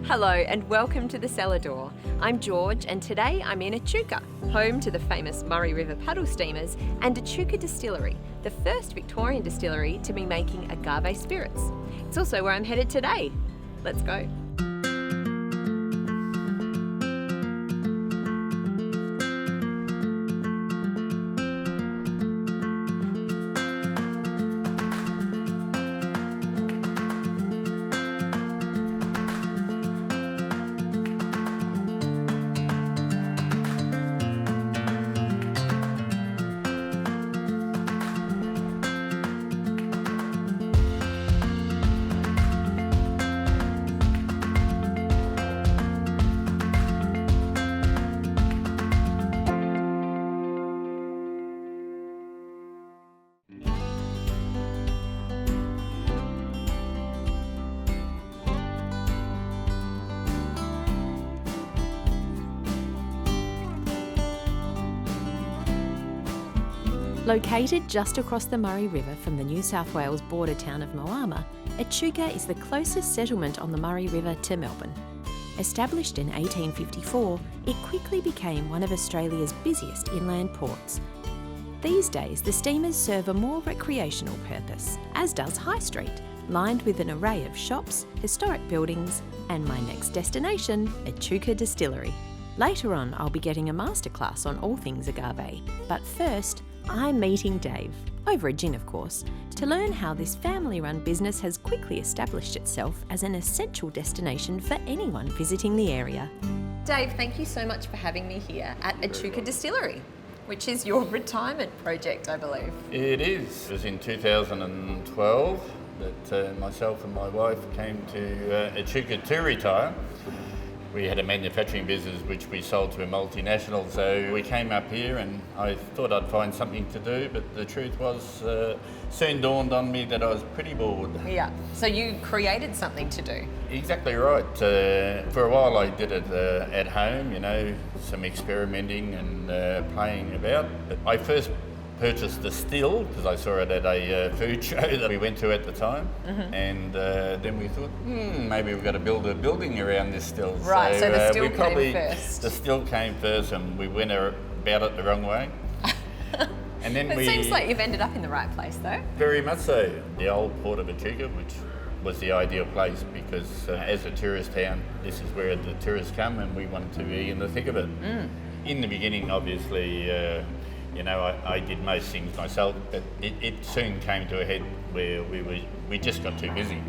Hello and welcome to the Cellar Door. I'm George and today I'm in Echuca, home to the famous Murray River paddle steamers and Echuca Distillery, the first Victorian distillery to be making agave spirits. It's also where I'm headed today. Let's go. Located just across the Murray River from the New South Wales border town of Moama, Echuca is the closest settlement on the Murray River to Melbourne. Established in 1854, it quickly became one of Australia's busiest inland ports. These days, the steamers serve a more recreational purpose, as does High Street, lined with an array of shops, historic buildings, and my next destination, Echuca Distillery. Later on, I'll be getting a masterclass on all things agave, but first, I'm meeting Dave, over a gin of course, to learn how this family-run business has quickly established itself as an essential destination for anyone visiting the area. Dave, thank you so much for having me here at Echuca Distillery, which is your retirement project, I believe. It is. It was in 2012 that myself and my wife came to Echuca to retire. We had a manufacturing business which we sold to a multinational, so we came up here and I thought I'd find something to do, but the truth was soon dawned on me that I was pretty bored. Yeah, so you created something to do. Exactly right. For a while I did it at home, you know, some experimenting and playing about, but I first purchased the still because I saw it at a food show that we went to at the time, and then we thought, maybe we've got to build a building around this still. Right, so the still came first. The still came first, and we went about it the wrong way. And then It seems like you've ended up in the right place, though. Very much so. The old port of Echuca, which was the ideal place because as a tourist town, this is where the tourists come, and we wanted to be in the thick of it. In the beginning, obviously. You know, I did most things myself, but it soon came to a head where we just got too busy.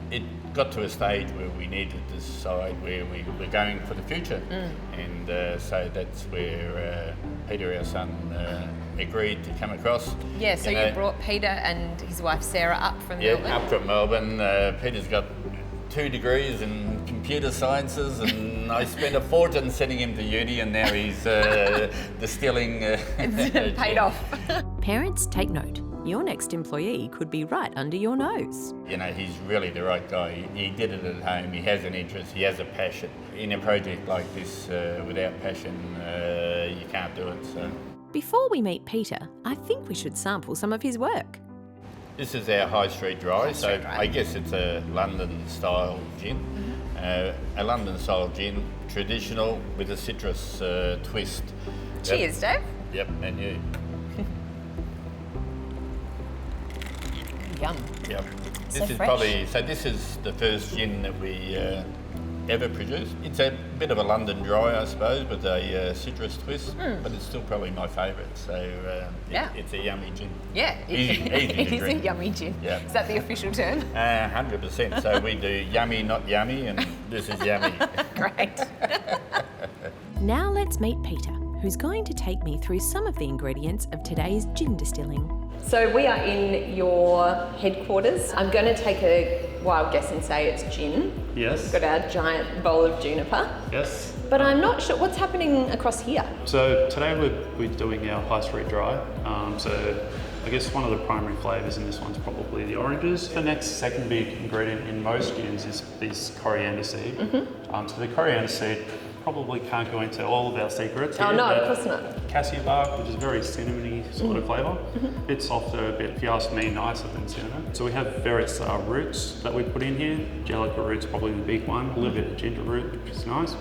It got to a stage where we needed to decide where we were going for the future, and so that's where Peter, our son, agreed to come across. Yeah, so you brought Peter and his wife Sarah up from Melbourne? Yeah, up from Melbourne. Peter's got 2 degrees in computer sciences, and I spent a fortune sending him to uni, and now he's distilling. It's paid off. Parents, take note. Your next employee could be right under your nose. You know, he's really the right guy. He did it at home. He has an interest. He has a passion. In a project like this, without passion, you can't do it. So. Before we meet Peter, I think we should sample some of his work. This is our High Street Dry, so Dry. I guess it's a London-style gin. A London-style gin, traditional with a citrus twist. Cheers, Dave. Yep, and you. Yum. Yep. So This is fresh. this is the first gin that we ever produced. It's a bit of a London dry, I suppose, with a citrus twist, but it's still probably my favourite. So Yeah. it's a yummy gin. Yeah, Easy to it is drink. a yummy gin. Yeah. Is that the official term? 100%. So we do yummy, not yummy, and this is yummy. Great. Now let's meet Peter, who's going to take me through some of the ingredients of today's gin distilling. So we are in your headquarters. I'm going to take a wild guess and say it's gin. Yes. We've got our giant bowl of juniper. Yes. But I'm not sure what's happening across here. So today we're doing our High Street Dry. So I guess one of the primary flavours in this one's probably the oranges. The next second big ingredient in most gins is this coriander seed. So the coriander seed Probably can't go into all of our secrets Oh here, no, but of course not. cassia bark, which is a very cinnamony sort of flavour. Bit softer, a bit, if you ask me, nicer than cinnamon. So we have various roots that we put in here. Angelica root's probably the big one. A little bit of ginger root, which is nice.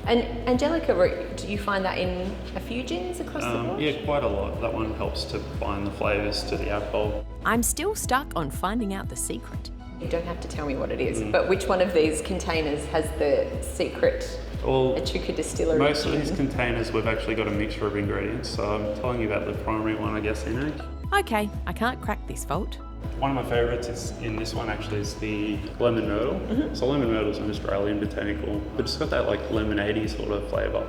And Angelica root, do you find that in a few gins across the board? Yeah, quite a lot. That one helps to bind the flavours to the alcohol. I'm still stuck on finding out the secret. You don't have to tell me what it is, but which one of these containers has the secret Well, Echuca Distillery? most of these containers we've actually got a mixture of ingredients, so I'm telling you about the primary one, I guess, Henrik. Okay, I can't crack this vault. One of my favourites is in this one actually is the lemon myrtle. So lemon myrtle is an Australian botanical, but it's got that like lemonade sort of flavour.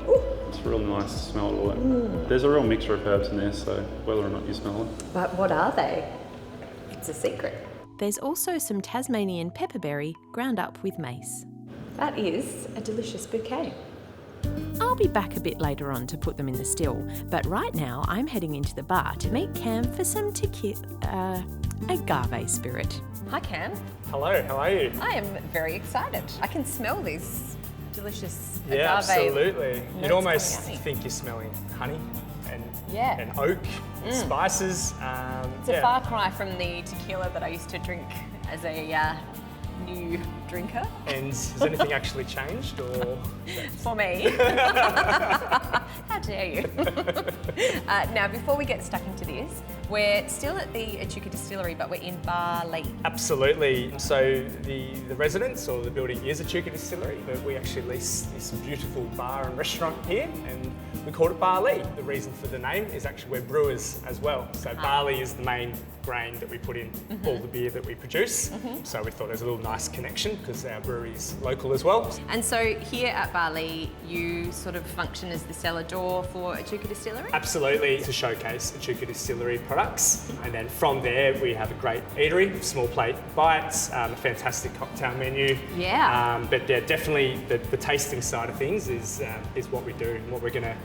It's a real nice smell to it. There's a real mixture of herbs in there, so whether or not you smell it. But what are they? It's a secret. There's also some Tasmanian pepperberry ground up with mace. That is a delicious bouquet. I'll be back a bit later on to put them in the still, but right now I'm heading into the bar to meet Cam for some agave spirit. Hi Cam. Hello, how are you? I am very excited. I can smell these delicious Yeah, agave absolutely. notes You'd almost coming at me. think you're smelling honey and, Yeah. and oak, and spices. It's a far cry from the tequila that I used to drink as a new drinker. And has anything actually changed, or? For me. How dare you? Now, before we get stuck into this, we're still at the Echuca Distillery, but we're in Barley. Absolutely. So the residence or the building is Echuca Distillery, but we actually lease this beautiful bar and restaurant here, and we called it Barley. The reason for the name is actually we're brewers as well. So barley is the main grain that we put in all the beer that we produce. So we thought there was a little nice connection because our brewery is local as well. And so here at Barley, you sort of function as the cellar door for Echuca Distillery? Absolutely, to showcase Echuca Distillery products. And then from there, we have a great eatery, small plate bites, a fantastic cocktail menu. Yeah. But yeah, definitely the tasting side of things is what we do and what we're going to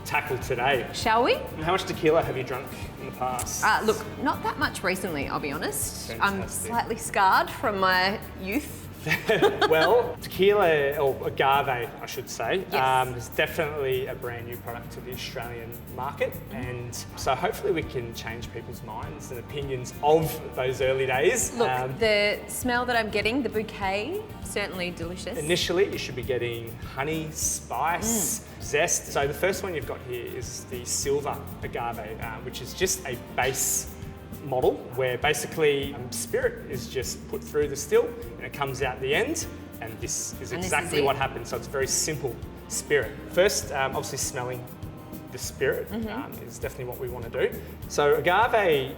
tackle today. Shall we? How much tequila have you drunk in the past? Look, not that much recently, I'll be honest. I'm Fantastic. slightly scarred from my youth. Well, tequila, or agave, I should say, Yes. is definitely a brand new product to the Australian market. And so hopefully we can change people's minds and opinions of those early days. Look, the smell that I'm getting, the bouquet, certainly delicious. Initially, you should be getting honey, spice, zest. So the first one you've got here is the silver agave, which is just a base model where basically spirit is just put through the still and it comes out the end, and this is exactly what happens. So it's very simple spirit. First, obviously smelling the spirit is definitely what we want to do. So agave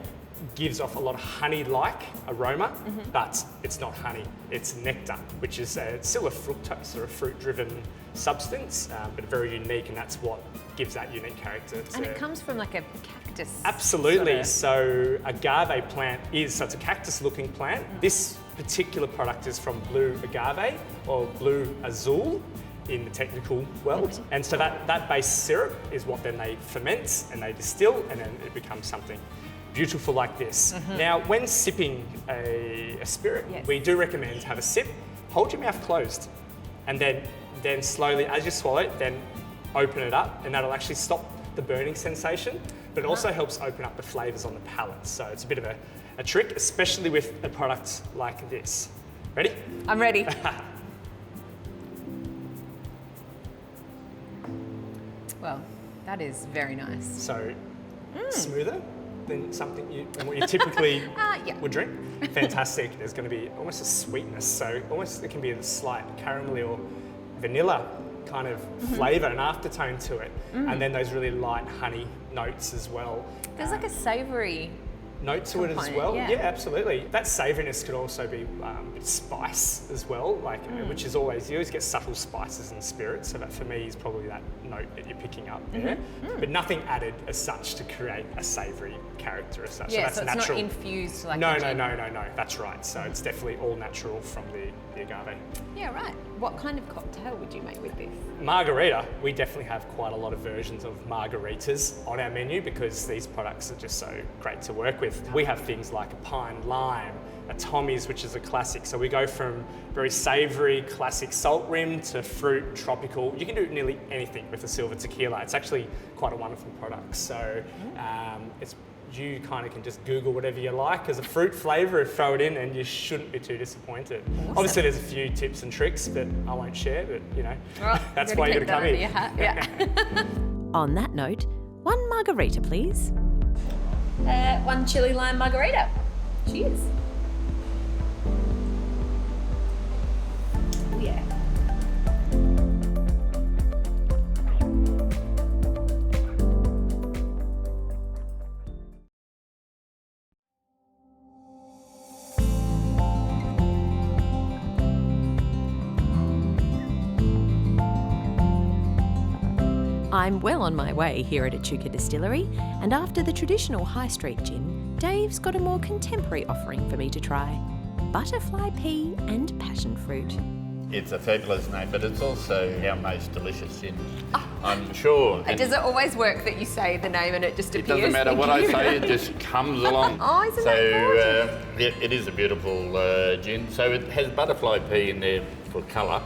gives off a lot of honey-like aroma, but it's not honey, it's nectar, which is still a fructose or a fruit-driven substance, but very unique, and that's what gives that unique character. And it comes from like a cactus. Absolutely. Sorta. So agave plant so it's a cactus-looking plant. This particular product is from blue agave or blue azul in the technical world. And so that base syrup is what then they ferment and they distill, and then it becomes something beautiful like this. Now, when sipping a spirit, we do recommend have a sip, hold your mouth closed, and then slowly, as you swallow it, then open it up, and that'll actually stop the burning sensation, but it also helps open up the flavours on the palate. So it's a bit of a trick, especially with a product like this. Ready? I'm ready. Well, that is very nice. So smoother than what you typically would drink. Fantastic. There's going to be almost a sweetness, so almost it can be a slight caramelly or vanilla kind of flavour and aftertone to it, and then those really light honey notes as well. There's like a savoury note to it as component, well. yeah. Yeah, absolutely. That savouriness could also be spice as well, which is always, you always get subtle spices and spirits, so that for me is probably that note that you're picking up there. But nothing added as such to create a savoury character as such. Yeah, so so that's it's natural. not infused like No, a no, gin. no, that's right. So it's definitely all natural from the agave. Yeah, right. What kind of cocktail would you make with this? Margarita, we definitely have quite a lot of versions of margaritas on our menu because these products are just so great to work with. with. We have things like a pine lime, a Tommy's, which is a classic. So we go from very savoury, classic salt rim to fruit, tropical. You can do nearly anything with a silver tequila. It's actually quite a wonderful product. So you kind of can just Google whatever you like as a fruit flavour and throw it in, and you shouldn't be too disappointed. Awesome. Obviously, there's a few tips and tricks that I won't share, but Well, that's why you got to come in. Yeah. On that note, 1 margarita, please. 1 chili lime margarita. Cheers. Oh yeah. I'm well on my way here at Echuca Distillery, and after the traditional high street gin, Dave's got a more contemporary offering for me to try. Butterfly pea and passion fruit. It's a fabulous name, but it's also our most delicious gin. I'm sure. Does it always work that you say the name and it just It appears? doesn't matter what I say, it just comes along. Oh, isn't that gorgeous? It is a beautiful gin. So it has butterfly pea in there for colour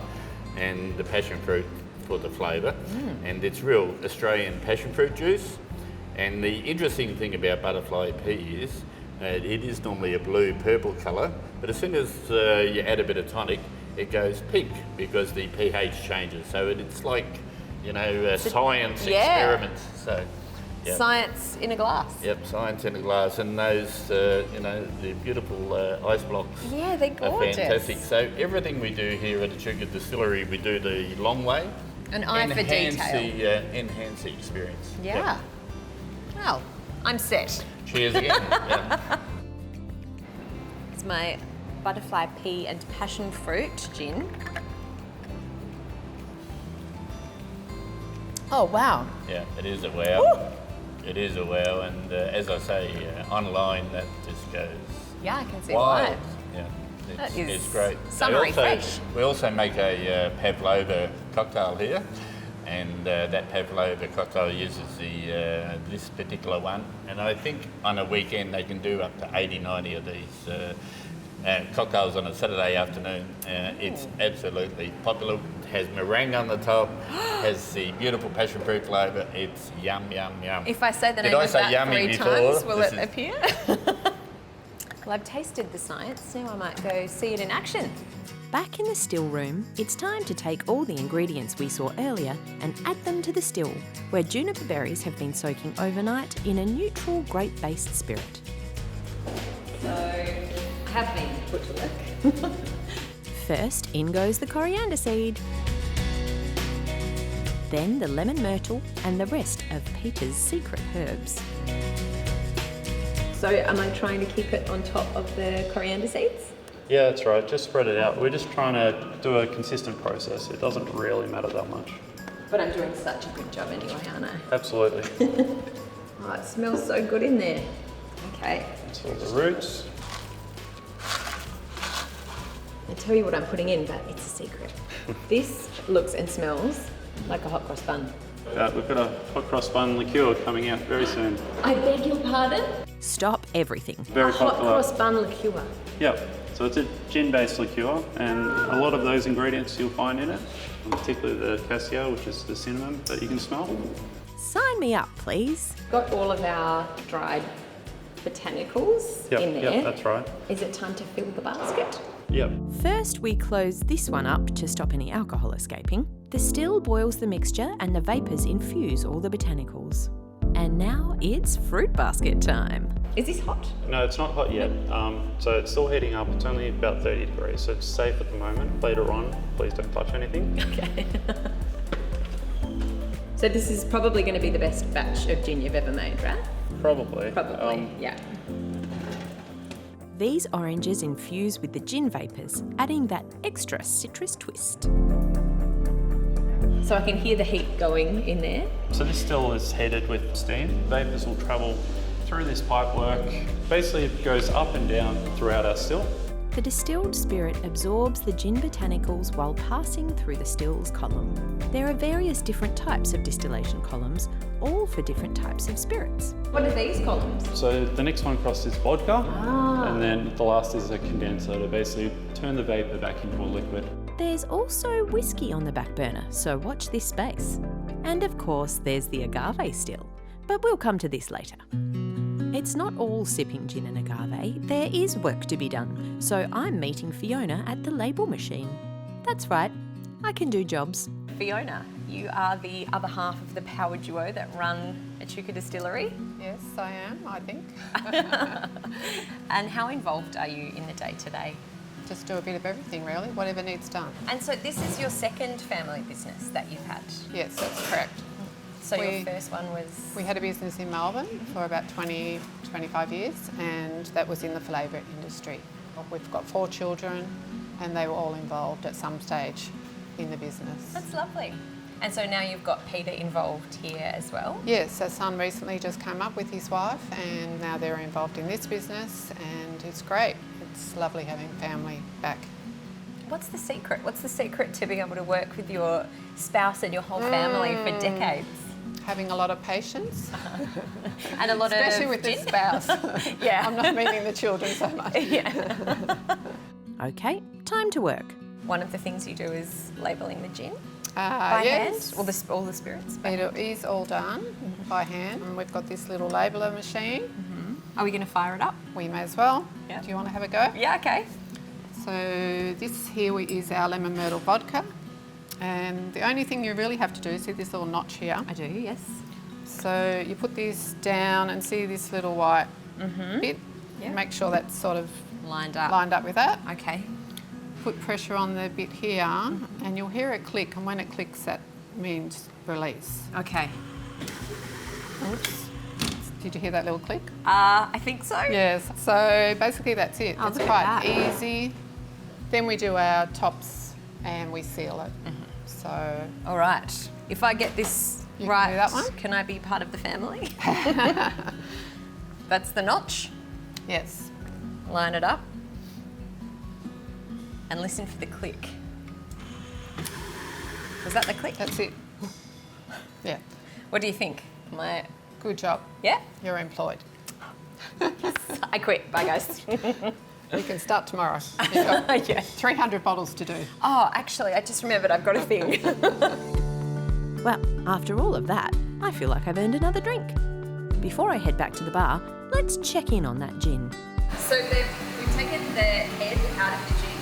and the passion fruit for the flavour. And it's real Australian passion fruit juice. And the interesting thing about butterfly pea is it is normally a blue-purple colour, but as soon as you add a bit of tonic, it goes pink because the pH changes. So it's like, science experiments. So, yeah. Science in a glass. Yep, science in a glass, and those, the beautiful ice blocks. Yeah, they're gorgeous. Are fantastic. So everything we do here at Echuca Distillery, we do the long way. An eye for detail. Enhance the experience. Yeah. Well, I'm set. Cheers again. Yeah. It's my butterfly pea and passion fruit gin. Oh wow. Yeah, it is a wow. Woo! It is a wow, and as I say, online that just goes Yeah, I can see wild. why. Yeah, That is it's great. summery fresh. We also make a Pavlova cocktail here, and that Pavlova cocktail uses this particular one. And I think on a weekend they can do up to 80, 90 of these cocktails on a Saturday afternoon. It's absolutely popular. It has meringue on the top, has the beautiful passion fruit flavour. It's yum, yum, yum. If I say the name Did I of say that yummy 3 before? times, will This it is- appear? Well, I've tasted the science, now I might go see it in action. Back in the still room, it's time to take all the ingredients we saw earlier and add them to the still, where juniper berries have been soaking overnight in a neutral grape-based spirit. So, I have been put to work. First, in goes the coriander seed. Then the lemon myrtle and the rest of Peter's secret herbs. So, am I trying to keep it on top of the coriander seeds? Yeah, that's right. Just spread it out. We're just trying to do a consistent process. It doesn't really matter that much. But I'm doing such a good job anyway, aren't I? Absolutely. Oh, it smells so good in there. Okay. That's all the roots. I'll tell you what I'm putting in, but it's a secret. This looks and smells like a hot cross bun. We've got a hot cross bun liqueur coming out very soon. I beg your pardon? Stop everything. Very a hot popular. cross bun liqueur. Yep. So it's a gin-based liqueur, and a lot of those ingredients you'll find in it, and particularly the cassia, which is the cinnamon that you can smell. Sign me up, please. Got all of our dried botanicals in there. Yep, that's right. Is it time to fill the basket? Yep. First, we close this one up to stop any alcohol escaping. The still boils the mixture and the vapours infuse all the botanicals. And now it's fruit basket time. Is this hot? No, it's not hot yet. So it's still heating up. It's only about 30 degrees, so it's safe at the moment. Later on, please don't touch anything. Okay. So this is probably going to be the best batch of gin you've ever made, right? Probably. Probably, yeah. These oranges infuse with the gin vapours, adding that extra citrus twist. So I can hear the heat going in there. So this still is heated with steam. Vapours will travel through this pipe work. Basically, it goes up and down throughout our still. The distilled spirit absorbs the gin botanicals while passing through the stills column. There are various different types of distillation columns, all for different types of spirits. What are these columns? So the next one across is vodka, and then the last is a condenser to basically turn the vapour back into a liquid. There's also whiskey on the back burner, so watch this space. And of course, there's the agave still, but we'll come to this later. It's not all sipping gin and agave, there is work to be done, so I'm meeting Fiona at the label machine. That's right, I can do jobs. Fiona, you are the other half of the power duo that run Echuca Distillery. Yes, I am, I think. And how involved are you in the day-to-day? Just do a bit of everything, really, whatever needs done. And so this is your second family business that you've had. Yes, that's correct. So your first one was... We had a business in Melbourne for about 20, 25 years, and that was in the flavour industry. We've got 4 children, and they were all involved at some stage in the business. That's lovely. And so now you've got Peter involved here as well? Yes, our son recently just came up with his wife, and now they're involved in this business, and it's great. It's lovely having family back. What's the secret? What's the secret to being able to work with your spouse and your whole family for decades? Having a lot of patience. And a lot Especially of with gin? the spouse. Yeah. I'm not meaning the children so much. Yeah. Okay, time to work. One of the things you do is labelling the gin by Yes. hand, all the spirits. It is all done by hand. And we've got this little labeler machine. Are we going to fire it up? We may as well. Yeah. Do you want to have a go? Yeah, okay. So this here is our lemon myrtle vodka. And the only thing you really have to do, see this little notch here? I do, yes. So you put this down and see this little white bit? Yeah. Make sure that's sort of Lined up. lined up with that. Okay. Put pressure on the bit here and you'll hear it click, and when it clicks that means release. Okay. Oops. Did you hear that little click? I think so. Yes, so basically that's it. Oh, It's look quite at that. easy. Then we do our tops and we seal it. So All right. If I get this You can right, do that one. can I be part of the family? That's the notch. yes, Line it up. And listen for the click. Was that the click? that's it. Yeah, What do you think? Am I... good job. Yeah? You're employed. I quit. Bye, guys. You can start tomorrow. You've got Yeah. 300 bottles to do. Oh, actually, I just remembered I've got a thing. Well, after all of that, I feel like I've earned another drink. Before I head back to the bar, let's check in on that gin. So we've taken the head out of the gin.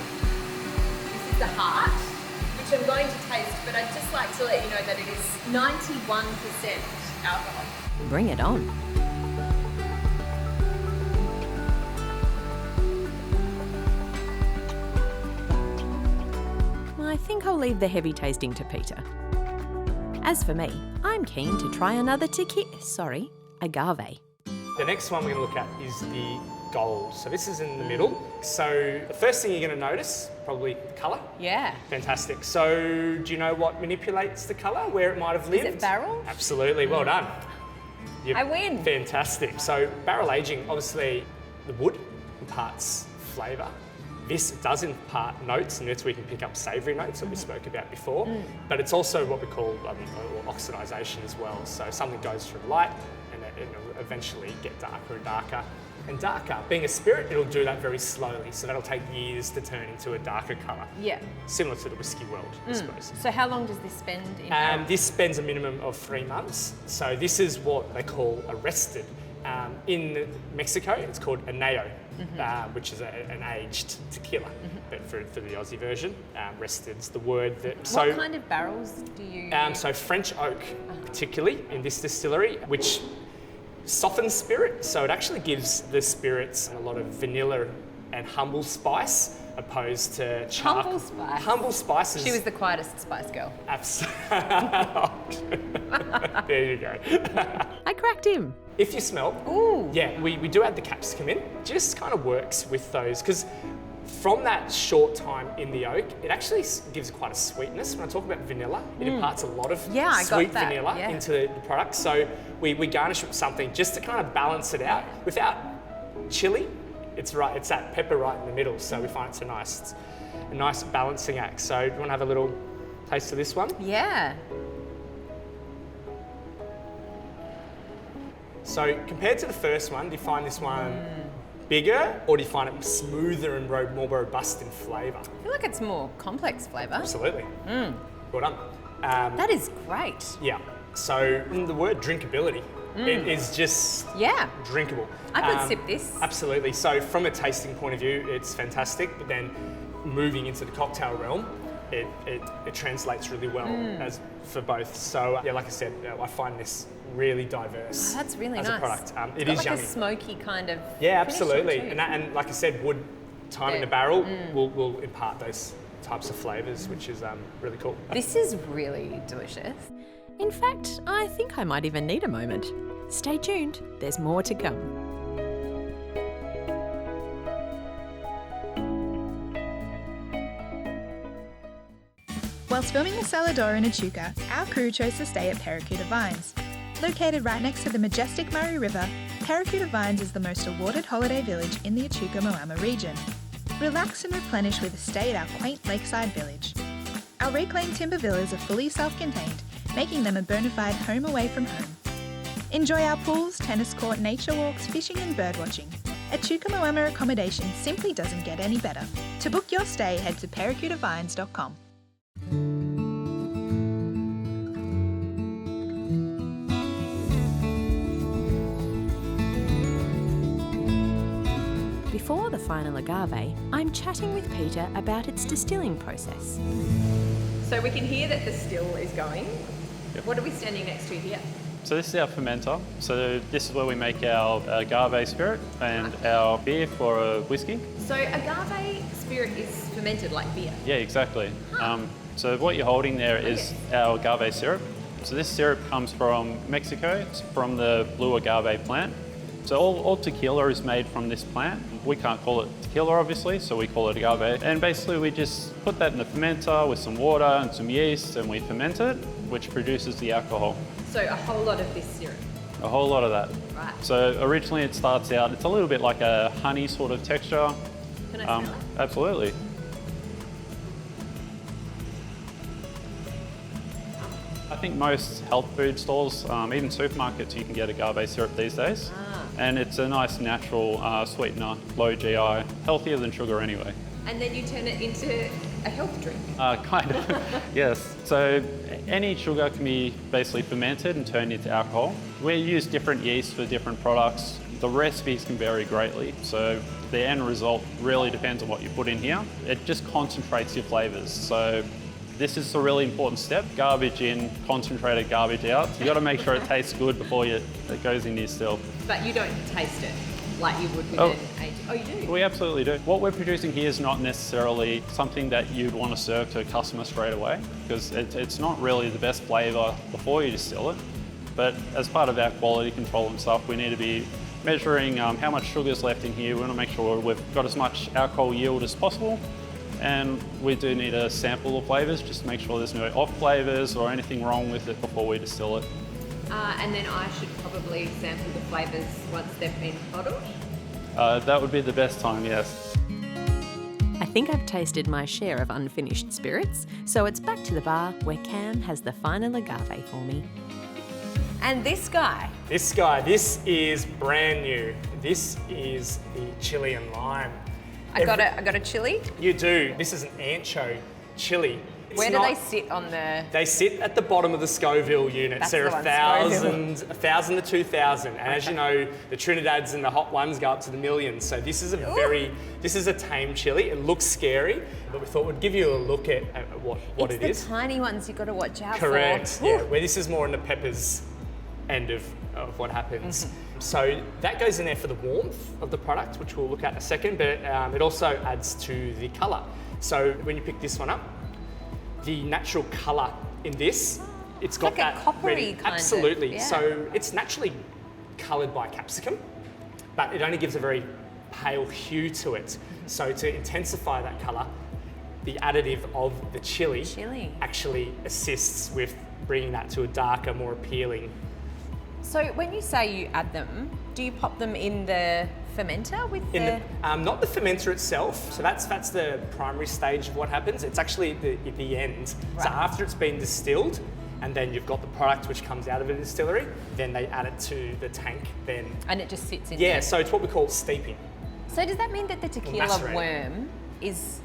This is the heart, which I'm going to taste, but I'd just like to let you know that it is 91% alcohol. Bring it on. I think I'll leave the heavy tasting to Peter. As for me, I'm keen to try another agave. The next one we're going to look at is the gold. So this is in the middle. So the first thing you're going to notice, probably the colour. Yeah. Fantastic. So do you know what manipulates the colour, where it might have lived? Is it barrel? Absolutely. Well done. I win. Fantastic. So barrel aging, obviously the wood imparts flavour. This does impart notes, and that's where you can pick up savoury notes that we spoke about before. But it's also what we call oxidisation as well. So something goes from light and it'll eventually get darker and darker and darker. Being a spirit, it'll do that very slowly. So that'll take years to turn into a darker colour. Yeah. Similar to the whiskey world, I suppose. So how long does this spend in This spends a minimum of 3 months. So this is what they call a rested. In Mexico, it's called a neo, which is an aged tequila. But for the Aussie version, rested's the word that... what kind of barrels do you So French oak, particularly in this distillery, which softens spirit. So it actually gives the spirits a lot of vanilla and humble spice, opposed to charcoal. Humble spice? Humble spices. She was the quietest Spice Girl. There you go. I cracked him. If you smell, yeah, we do add the capsicum in. Just kind of works with those, because from that short time in the oak, it actually gives quite a sweetness. When I talk about vanilla, it imparts a lot of Yeah, I got sweet that, vanilla yeah. into the product. So we garnish with something just to kind of balance it out without chili. it's right. It's that pepper right in the middle. So we find it's a nice balancing act. So do you want to have a little taste of this one? Yeah. So compared to the first one, do you find this one bigger, or do you find it smoother and more robust in flavour? I feel like it's more complex flavour. Absolutely. Well done. That is great. Yeah. So the word drinkability, it is just drinkable. I could sip this. Absolutely. So from a tasting point of view, it's fantastic. But then moving into the cocktail realm, it translates really well as for both. So like I said, I find this really diverse. Oh, that's really as nice. a product. It's It got is like yummy. a smoky kind of. Yeah, finish to it absolutely. too. And like I said, wood time in the barrel will impart those types of flavours, which is really cool. This is really delicious. In fact, I think I might even need a moment. Stay tuned, there's more to come. Whilst filming the Cellar Door in Echuca, our crew chose to stay at Paracuta Vines. Located right next to the majestic Murray River, Paracuta Vines is the most awarded holiday village in the Echuca-Moama region. Relax and replenish with a stay at our quaint lakeside village. Our reclaimed timber villas are fully self-contained, making them a bona fide home away from home. Enjoy our pools, tennis court, nature walks, fishing and birdwatching. Echuca-Moama accommodation simply doesn't get any better. To book your stay, head to paracutavines.com. Before the final agave, I'm chatting with Peter about its distilling process. So we can hear that the still is going. What are we standing next to here? So this is our fermenter. So this is where we make our agave spirit and our beer for a whiskey. So agave spirit is fermented like beer. Yeah, exactly. So what you're holding there is our agave syrup. So this syrup comes from Mexico. It's from the blue agave plant. So all tequila is made from this plant. We can't call it tequila, obviously, so we call it agave. And basically we just put that in the fermenter with some water and some yeast, and we ferment it, which produces the alcohol. So a whole lot of this syrup. A whole lot of that. Right. So originally it starts out, it's a little bit like a honey sort of texture. Can I smell it? Absolutely. I think most health food stores, even supermarkets, you can get agave syrup these days. And it's a nice natural sweetener, low GI, healthier than sugar anyway. And then you turn it into a health drink. Kind of, yes. So any sugar can be basically fermented and turned into alcohol. We use different yeasts for different products. The recipes can vary greatly, so the end result really depends on what you put in here. It just concentrates your flavours. So this is a really important step. Garbage in, concentrated garbage out. You got to make sure it tastes good before it goes into your still. But you don't taste it like you would with Oh. an aged. Oh, you do? We absolutely do. What we're producing here is not necessarily something that you'd want to serve to a customer straight away, because it's not really the best flavour before you distill it. But as part of our quality control and stuff, we need to be measuring how much sugar is left in here. We want to make sure we've got as much alcohol yield as possible. And we do need to sample the flavours just to make sure there's no off flavours or anything wrong with it before we distill it. And then I should probably sample the flavours once they've been bottled. That would be the best time, yes. I think I've tasted my share of unfinished spirits, so it's back to the bar where Cam has the final agave for me. And this guy. This is brand new. This is the chili and lime. I got a chili. You do. This is an ancho chili. Where do they sit on the... They sit at the bottom of the Scoville units. That's They're the one, 1,000 to 2,000. And as you know, the Trinidads and the hot ones go up to the millions. So this is this is a tame chili. It looks scary, but we thought we'd give you a look at what it is. It's the tiny ones you've got to watch out Correct, for. yeah. Where this is more on the peppers end of what happens. So that goes in there for the warmth of the product, which we'll look at in a second, but it also adds to the colour. So when you pick this one up, the natural colour in this, it's got like that a coppery ready. kind of, Absolutely. yeah. So it's naturally coloured by capsicum, but it only gives a very pale hue to it. So to intensify that colour, the additive of the chili actually assists with bringing that to a darker, more appealing. So when you say you add them, do you pop them in the fermenter with not the fermenter itself. So that's the primary stage of what happens. It's actually the end. Right. So after it's been distilled, and then you've got the product which comes out of a distillery, then they add it to the tank. Then and it just sits in yeah. there. So it's what we call steeping. So does that mean that the tequila macerating. worm is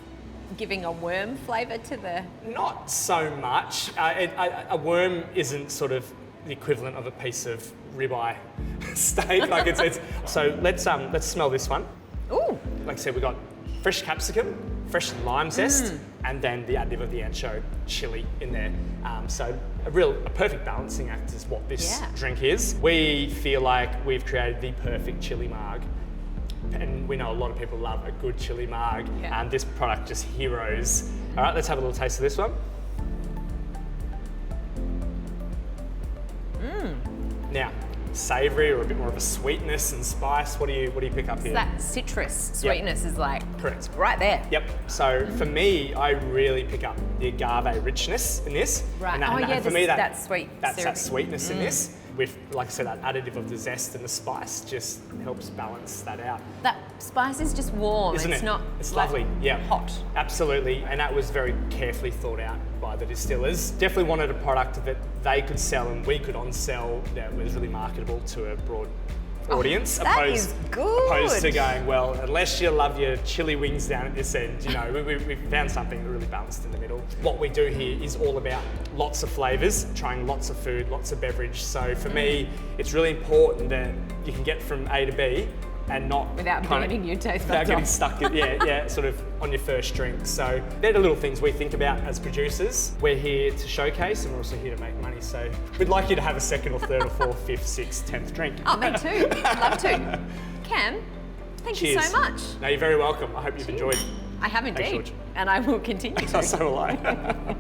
giving a worm flavour to the... Not so much. A worm isn't sort of the equivalent of a piece of ribeye steak. Like it's. So let's smell this one. Ooh. Like I said, we've got fresh capsicum, fresh lime zest, and then the additive of the ancho chili in there. So a perfect balancing act is what this drink is. We feel like we've created the perfect chili marg. And we know a lot of people love a good chili marg, and this product just heroes. All right, let's have a little taste of this one. Now, savoury or a bit more of a sweetness and spice. What do you pick up here? That citrus sweetness is like Correct. right there. Yep. So for me, I really pick up the agave richness in this. Right. And for me, that sweet that's syrup. that sweetness in this. With, like I said, that additive of the zest and the spice just helps balance that out. That spice is just warm. Isn't it's it? not It's like lovely. Yeah. hot. Absolutely. And that was very carefully thought out by the distillers. Definitely wanted a product that they could sell and we could on-sell that was really marketable to a broad audience. That is good. Opposed to going, well, unless you love your chili wings down at this end, we found something really balanced in the middle. What we do here is all about lots of flavours, trying lots of food, lots of beverage. So for me, it's really important that you can get from A to B and not without burning your taste without buds getting off. stuck sort of on your first drink. So they're the little things we think about as producers. We're here to showcase and we're also here to make money. So we'd like you to have a second or third or fourth, fifth, sixth, 10th drink. Oh, me too. I'd love to. Cam, thank you so much. No, you're very welcome. I hope you've enjoyed. I have indeed. George. And I will continue to. So will I.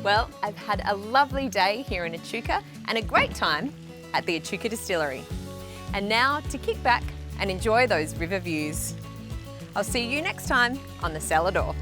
Well, I've had a lovely day here in Echuca and a great time at the Echuca Distillery. And now to kick back and enjoy those river views. I'll see you next time on the Cellar Door.